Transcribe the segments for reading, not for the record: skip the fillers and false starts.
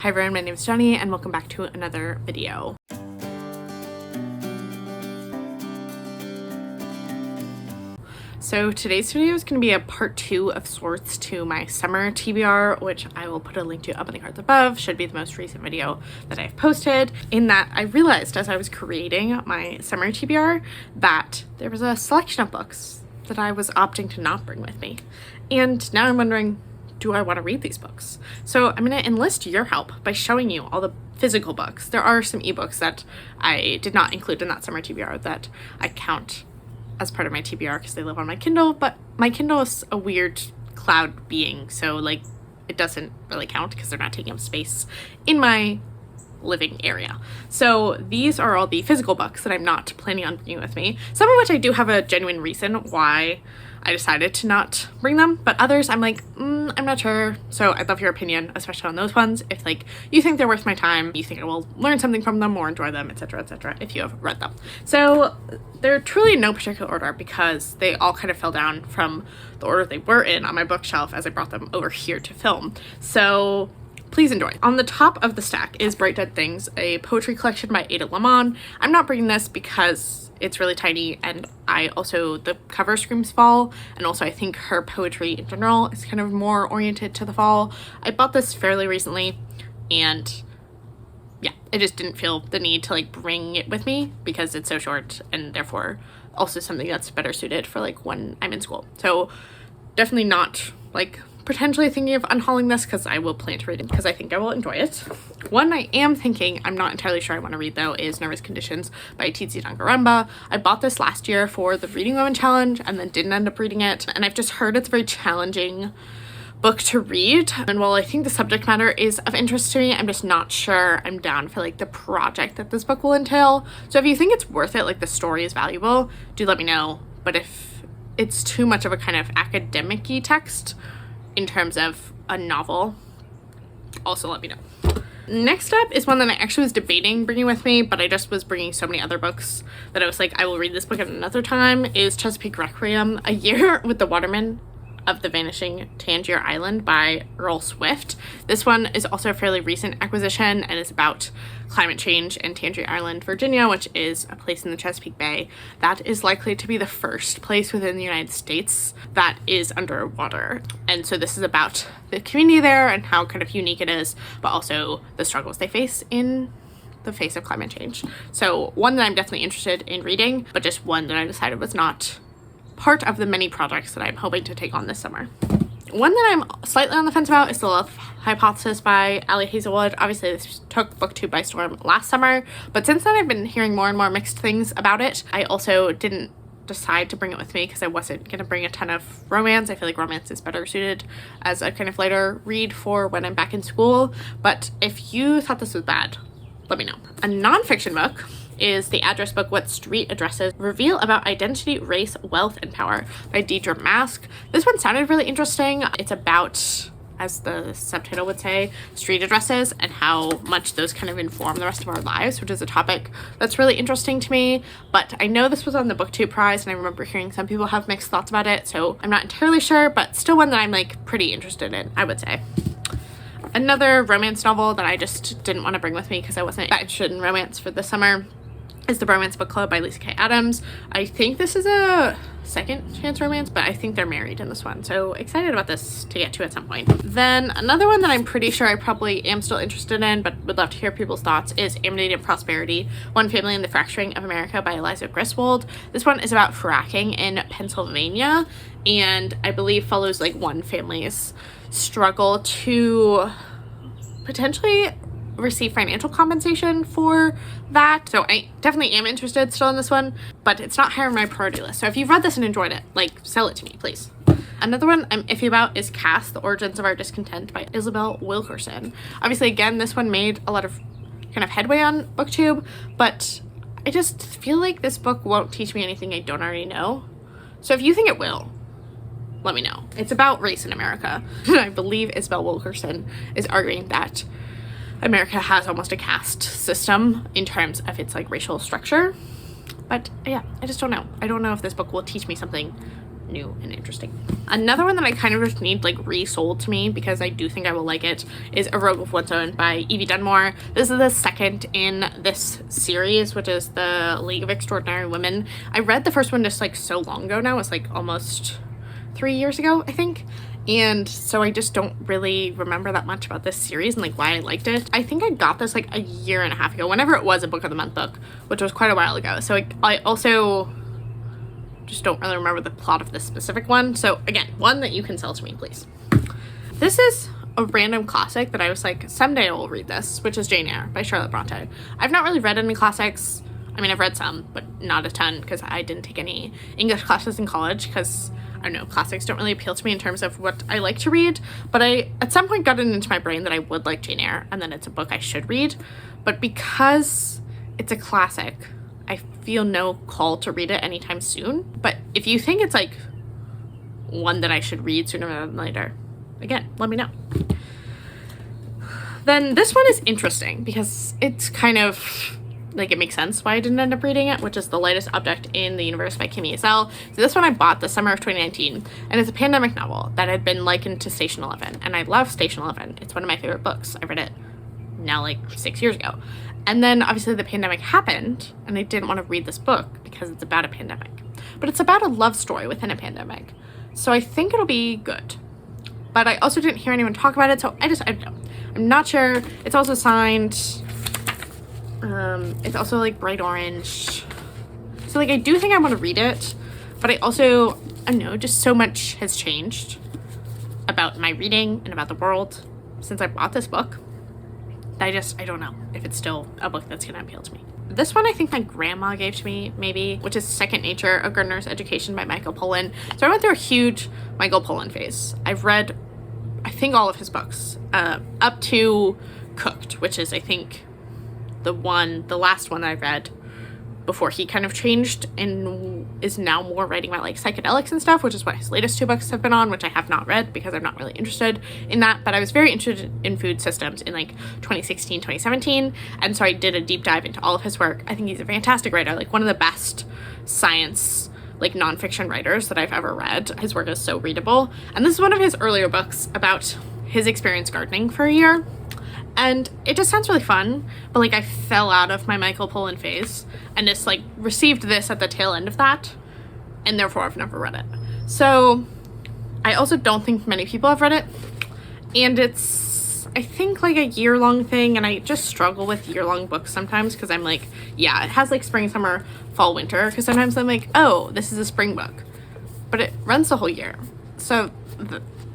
Hi everyone, my name is Jenni and welcome back to another video. So today's video is going to be a part 2 of sorts to my summer TBR, which I will put a link to up in the cards above. Should be the most recent video that I've posted. In that, I realized as I was creating my summer TBR that there was a selection of books that I was opting to not bring with me. And now I'm wondering, do I want to read these books? So I'm going to enlist your help by showing you all the physical books. There are some ebooks that I did not include in that summer TBR that I count as part of my TBR because they live on my Kindle, but my Kindle is a weird cloud being, so like it doesn't really count because they're not taking up space in my living area. So these are all the physical books that I'm not planning on bringing with me, some of which I do have a genuine reason why I decided to not bring them, but others I'm like, I'm not sure. So I'd love your opinion, especially on those ones. If like you think they're worth my time, you think I will learn something from them or enjoy them, etc., etc., if you have read them. So they're truly in no particular order because they all kind of fell down from the order they were in on my bookshelf as I brought them over here to film. So please enjoy. On the top of the stack is Bright Dead Things, a poetry collection by Ada Limon. I'm not bringing this because it's really tiny, and the cover screams fall, and also I think her poetry in general is kind of more oriented to the fall. I bought this fairly recently, and yeah, I just didn't feel the need to like bring it with me because it's so short, and therefore also something that's better suited for like when I'm in school. So definitely not like potentially thinking of unhauling this because I will plan to read it because I think I will enjoy it. One I am thinking, I'm not entirely sure I want to read though, is Nervous Conditions by Tsitsi Dangarembga. I bought this last year for the Reading Women Challenge and then didn't end up reading it, and I've just heard it's a very challenging book to read, and while I think the subject matter is of interest to me, I'm just not sure I'm down for like the project that this book will entail. So if you think it's worth it, like the story is valuable, do let me know. But if it's too much of a kind of academic-y text in terms of a novel, also let me know. Next up is one that I actually was debating bringing with me, but I just was bringing so many other books that I was like, I will read this book at another time, is Chesapeake Requiem, A Year with the Waterman of the Vanishing Tangier Island by Earl Swift. This one is also a fairly recent acquisition and is about climate change in Tangier Island, Virginia, which is a place in the Chesapeake Bay that is likely to be the first place within the United States that is underwater. And so this is about the community there and how kind of unique it is, but also the struggles they face in the face of climate change. So one that I'm definitely interested in reading, but just one that I decided was not part of the many projects that I'm hoping to take on this summer. One that I'm slightly on the fence about is The Love Hypothesis by Hazelwood. Obviously this took booktube by storm last summer, but since then I've been hearing more and more mixed things about it. I also didn't decide to bring it with me because I wasn't gonna bring a ton of romance. I feel like romance is better suited as a kind of lighter read for when I'm back in school, but if you thought this was bad, let me know. A nonfiction book is the address book What Street Addresses Reveal About Identity, Race, Wealth, and Power by Deidre Mask. This one sounded really interesting. It's about, as the subtitle would say, street addresses and how much those kind of inform the rest of our lives, which is a topic that's really interesting to me. But I know this was on the BookTube Prize, and I remember hearing some people have mixed thoughts about it, so I'm not entirely sure, but still one that I'm like pretty interested in, I would say. Another romance novel that I just didn't want to bring with me because I wasn't that interested in romance for the summer is The Bromance Book Club by Lyssa Adams. I think this is a second chance romance, but I think they're married in this one, so excited about this to get to at some point. Then another one that I'm pretty sure I probably am still interested in, but would love to hear people's thoughts, is Amity and Prosperity, One Family in the Fracturing of America by Eliza Griswold. This one is about fracking in Pennsylvania, and I believe follows like one family's struggle to potentially receive financial compensation for that. So I definitely am interested still in this one, but it's not higher on my priority list. So if you've read this and enjoyed it, like, sell it to me, please. Another one I'm iffy about is Caste, The Origins of Our Discontent by Isabel Wilkerson. Obviously, again, this one made a lot of kind of headway on BookTube, but I just feel like this book won't teach me anything I don't already know. So if you think it will, let me know. It's about race in America. I believe Isabel Wilkerson is arguing that America has almost a caste system in terms of its like racial structure, but yeah, I just don't know. I don't know if this book will teach me something new and interesting. Another one that I kind of just need like resold to me because I do think I will like it is A Rogue of One's Own by Evie Dunmore. This is the second in this series, which is the League of Extraordinary Women. I read the first one just like so long ago now. It's like almost 3 years ago, I think. And so I just don't really remember that much about this series and like why I liked it. I think I got this like a year and a half ago, whenever it was a Book of the Month book, which was quite a while ago. So I also just don't really remember the plot of this specific one. So again, one that you can sell to me, please. This is a random classic that I was like, someday I will read this, which is Jane Eyre by Charlotte Bronte. I've not really read any classics. I mean, I've read some, but not a ton because I didn't take any English classes in college because, I don't know, classics don't really appeal to me in terms of what I like to read. But I, at some point, got it into my brain that I would like Jane Eyre and then it's a book I should read. But because it's a classic, I feel no call to read it anytime soon. But if you think it's like one that I should read sooner rather than later, again, let me know. Then this one is interesting because it's kind of like, it makes sense why I didn't end up reading it, which is The Lightest Object in the Universe by Kimi Eisele. So this one I bought the summer of 2019, and it's a pandemic novel that had been likened to Station 11, and I love Station 11. It's one of my favorite books. I read it now like 6 years ago. And then obviously the pandemic happened, and I didn't want to read this book because it's about a pandemic. But it's about a love story within a pandemic. So I think it'll be good. But I also didn't hear anyone talk about it, so I don't know. I'm not sure. It's also signed. It's also like bright orange. So like I do think I want to read it, but I also, I don't know, just so much has changed about my reading and about the world since I bought this book. I don't know if it's still a book that's gonna appeal to me. This one I think my grandma gave to me, maybe, which is Second Nature, A Gardener's Education by Michael Pollan. So I went through a huge Michael Pollan phase. I've read, I think, all of his books, up to Cooked, which is, I think, the last one that I read before he kind of changed and is now more writing about like psychedelics and stuff, which is what his latest 2 books have been on, which I have not read because I'm not really interested in that. But I was very interested in food systems in like 2016, 2017. And so I did a deep dive into all of his work. I think he's a fantastic writer, like one of the best science, like nonfiction writers that I've ever read. His work is so readable. And this is one of his earlier books about his experience gardening for a year. And it just sounds really fun, but like I fell out of my Michael Pollan phase and just like received this at the tail end of that, and therefore I've never read it. So I also don't think many people have read it, and it's, I think, like a year-long thing, and I just struggle with year-long books sometimes because I'm like, yeah, it has like spring, summer, fall, winter, because sometimes I'm like, oh, this is a spring book, but it runs the whole year. So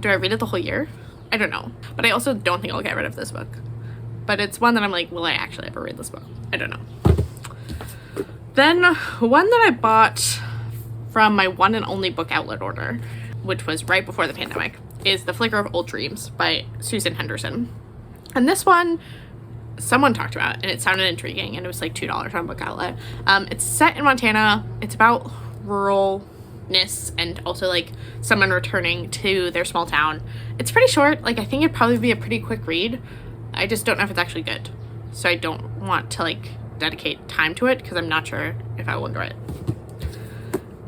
do I read it the whole year? I don't know, but I also don't think I'll get rid of this book. But it's one that I'm like, will I actually ever read this book? I don't know. Then one that I bought from my one and only book outlet order, which was right before the pandemic, is The Flicker of Old Dreams by Susan Henderson. And this one, someone talked about, and it sounded intriguing, and it was like $2 on Book Outlet. It's set in Montana. It's about ruralness and also like someone returning to their small town. It's pretty short. Like, I think it'd probably be a pretty quick read. I just don't know if it's actually good. So I don't want to like dedicate time to it because I'm not sure if I will enjoy it.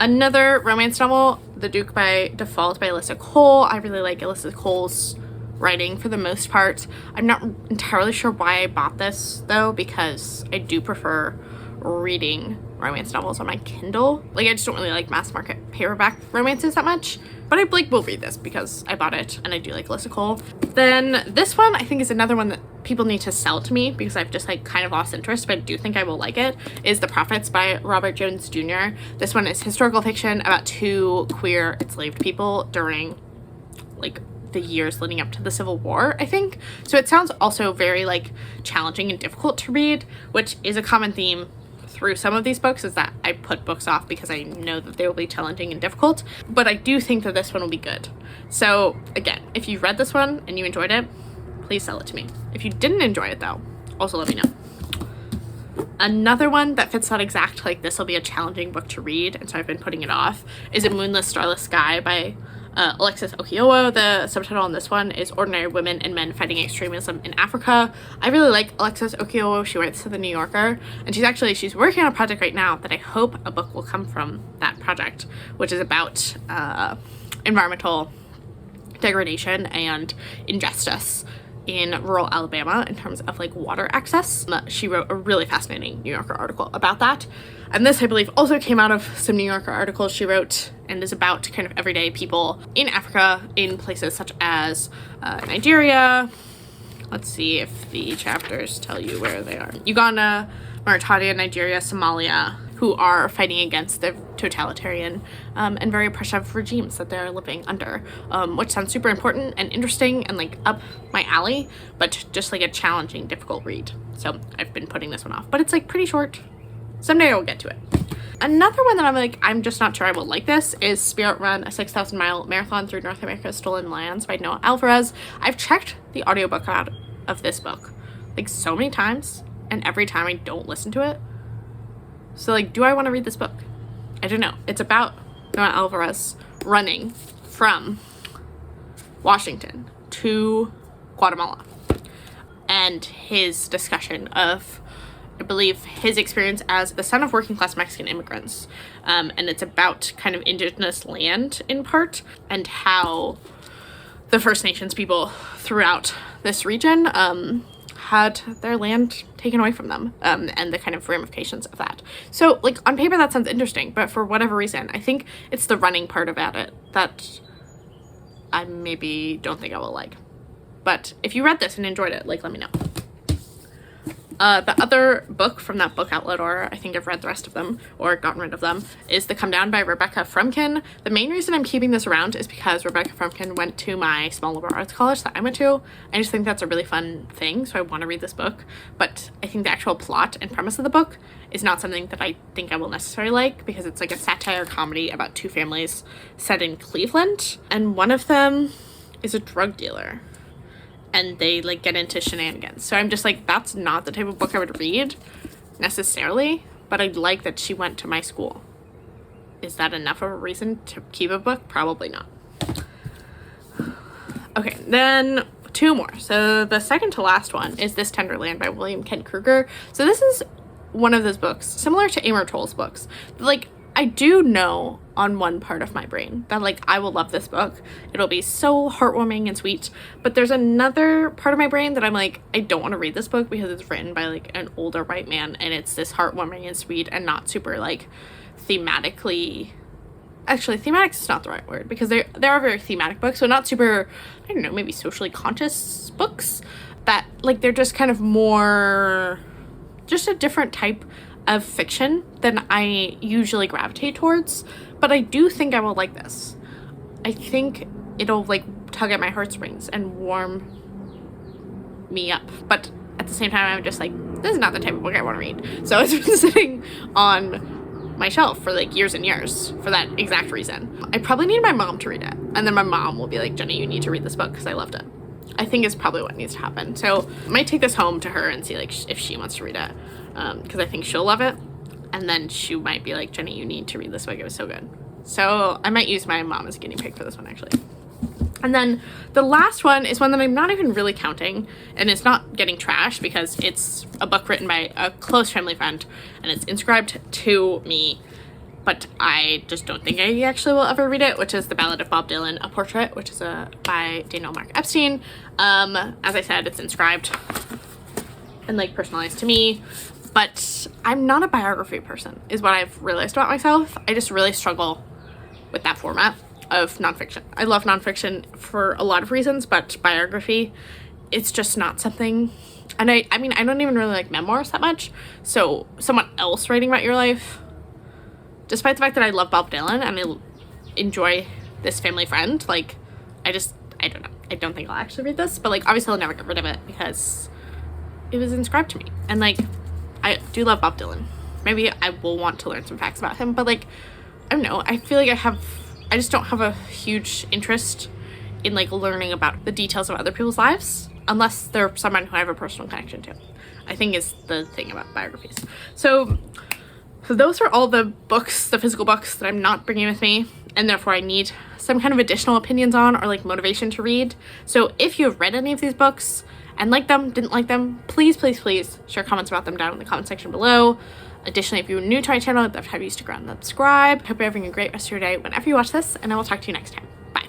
Another romance novel, The Duke by Default by Alyssa Cole. I really like Alyssa Cole's writing for the most part. I'm not entirely sure why I bought this though, because I do prefer reading romance novels on my Kindle. Like, I just don't really like mass market paperback romances that much. But I like will read this because I bought it and I do like Alyssa Cole. Then this one I think is another one that people need to sell to me because I've just like kind of lost interest, but I do think I will like it, is The Prophets by Robert Jones Jr. This one is historical fiction about 2 queer enslaved people during like the years leading up to the Civil War, I think. So it sounds also very like challenging and difficult to read, which is a common theme through some of these books, is that I put books off because I know that they will be challenging and difficult, but I do think that this one will be good. So again, if you read this one and you enjoyed it, please sell it to me. If you didn't enjoy it though, also let me know. Another one that fits that exact, like this will be a challenging book to read, and so I've been putting it off, is A Moonless, Starless Sky by Alexis Okiowo. The subtitle on this one is Ordinary Women and Men Fighting Extremism in Africa. I really like Alexis Okiowo. She writes to The New Yorker, and she's working on a project right now that I hope a book will come from that project, which is about environmental degradation and injustice in rural Alabama in terms of like water access. She wrote a really fascinating New Yorker article about that. And this, I believe, also came out of some New Yorker articles she wrote and is about kind of everyday people in Africa in places such as Nigeria. Let's see if the chapters tell you where they are. Uganda, Mauritania, Nigeria, Somalia, who are fighting against the totalitarian and very oppressive regimes that they're living under, which sounds super important and interesting and like up my alley, but just like a challenging, difficult read. So I've been putting this one off, but it's like pretty short. Someday I will get to it. Another one that I'm just not sure I will like this is Spirit Run, a 6,000-mile marathon through North America's stolen lands by Noe Alvarez. I've checked the audiobook out of this book like so many times, and every time I don't listen to it. So like, do I want to read this book? I don't know. It's about Noe Alvarez running from Washington to Guatemala and his discussion of, I believe, his experience as the son of working class Mexican immigrants. And it's about kind of indigenous land in part and how the First Nations people throughout this region had their land taken away from them, and the kind of ramifications of that. So like on paper that sounds interesting, but for whatever reason, I think it's the running part about it that I maybe don't think I will like. But if you read this and enjoyed it, like, let me know. The other book from that book outlet, or I think I've read the rest of them or gotten rid of them, is The Come Down by Rebecca Frumkin. The main reason I'm keeping this around is because Rebecca Frumkin went to my small liberal arts college that I went to. I just think that's a really fun thing, so I want to read this book. But I think the actual plot and premise of the book is not something that I think I will necessarily like, because it's like a satire comedy about two families set in Cleveland, and one of them is a drug dealer. And they like get into shenanigans. So I'm just like, that's not the type of book I would read necessarily, but I like that she went to my school. Is that enough of a reason to keep a book? Probably not. Okay, then two more. So the second to last one is This Tender Land by William Kent Kruger. So this is one of those books, similar to Amor Towles books. Like, I do know on one part of my brain that like I will love this book. It'll be so heartwarming and sweet. But there's another part of my brain that I'm like, I don't want to read this book because it's written by like an older white man and it's this heartwarming and sweet and not super like thematically. Actually, thematic is not the right word, because there are very thematic books, so not super, I don't know, maybe socially conscious books that like they're just kind of more just a different type of fiction than I usually gravitate towards. But I do think I will like this. I think it'll like tug at my heartstrings and warm me up. But at the same time, I'm just like, this is not the type of book I want to read. So it's been sitting on my shelf for like years and years for that exact reason. I probably need my mom to read it. And then my mom will be like, Jenni, you need to read this book because I loved it. I think is probably what needs to happen. So I might take this home to her and see like if she wants to read it. Because I think she'll love it, and then she might be like, Jenni, you need to read this book, it was so good. So I might use my mom as a guinea pig for this one, actually. And then the last one is one that I'm not even really counting, and it's not getting trashed because it's a book written by a close family friend, and it's inscribed to me, but I just don't think I actually will ever read it, which is The Ballad of Bob Dylan, A Portrait, which is by Daniel Mark Epstein. As I said, it's inscribed and like personalized to me. But I'm not a biography person, is what I've realized about myself. I just really struggle with that format of nonfiction. I love nonfiction for a lot of reasons, but biography, it's just not something. And I mean, I don't even really like memoirs that much. So someone else writing about your life, despite the fact that I love Bob Dylan and I enjoy this family friend, like, I don't know. I don't think I'll actually read this, but like, obviously I'll never get rid of it because it was inscribed to me. And like, I do love Bob Dylan. Maybe I will want to learn some facts about him, but like, I don't know. I feel like I just don't have a huge interest in like learning about the details of other people's lives unless they're someone who I have a personal connection to, I think is the thing about biographies. So those are all the books, the physical books that I'm not bringing with me. and therefore I need some kind of additional opinions on or like motivation to read. So if you have read any of these books and liked them, didn't like them, please, please, please share comments about them down in the comment section below. Additionally, if you're new to my channel, I'd love to have you stick around and subscribe. Hope you're having a great rest of your day whenever you watch this, and I will talk to you next time. Bye.